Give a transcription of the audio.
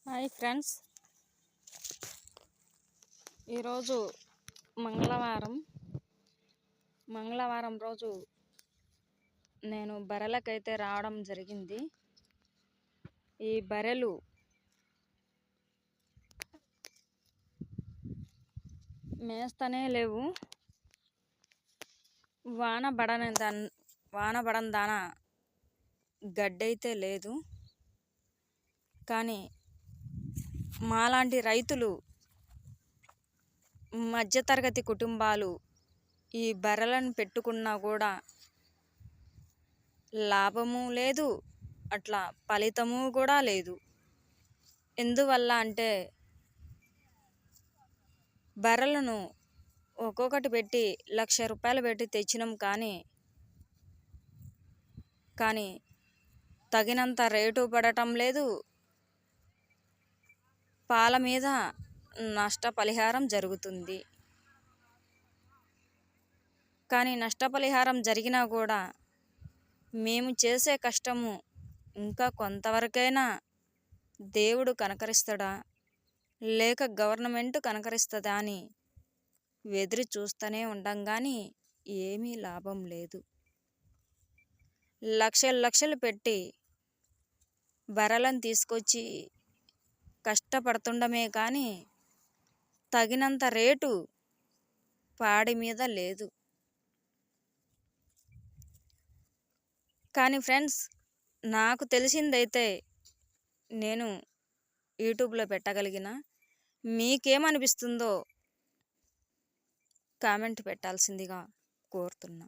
Hi friends, ఈరోజు మంగళవారం రోజు నేను బర్రెలకైతే రావడం జరిగింది. ఈ బర్రెలు మేస్తనే లేవు. వాన పడని దాన గడ్డైతే లేదు. కానీ మాలాంటి రైతులు, మధ్యతరగతి కుటుంబాలు ఈ బర్రెలను పెట్టుకున్నా కూడా లాభము లేదు, అట్లా ఫలితము కూడా లేదు. ఎందువల్ల అంటే బర్రెలను ఒక్కొక్కటి పెట్టి 1,00,000 రూపాయలు పెట్టి తెచ్చినాం. కానీ తగినంత రేటు పడటం లేదు. పాల మీద నష్టపరిహారం జరుగుతుంది. కానీ నష్టపరిహారం జరిగినా కూడా మేము చేసే కష్టము ఇంకా కొంతవరకైనా దేవుడు కనకరిస్తాడా, లేక గవర్నమెంట్ కనకరిస్తుందా అని ఎదురు చూస్తూనే ఉండం. కానీ ఏమీ లాభం లేదు. లక్షలు పెట్టి బర్రెలను తీసుకొచ్చి కష్టపడుతుండమే కానీ తగినంత రేటు పాడి మీద లేదు. కానీ ఫ్రెండ్స్, నాకు తెలిసిందైతే నేను యూట్యూబ్లో పెట్టగలిగిన. మీకేమనిపిస్తుందో కామెంట్ పెట్టాల్సిందిగా కోరుతున్నా.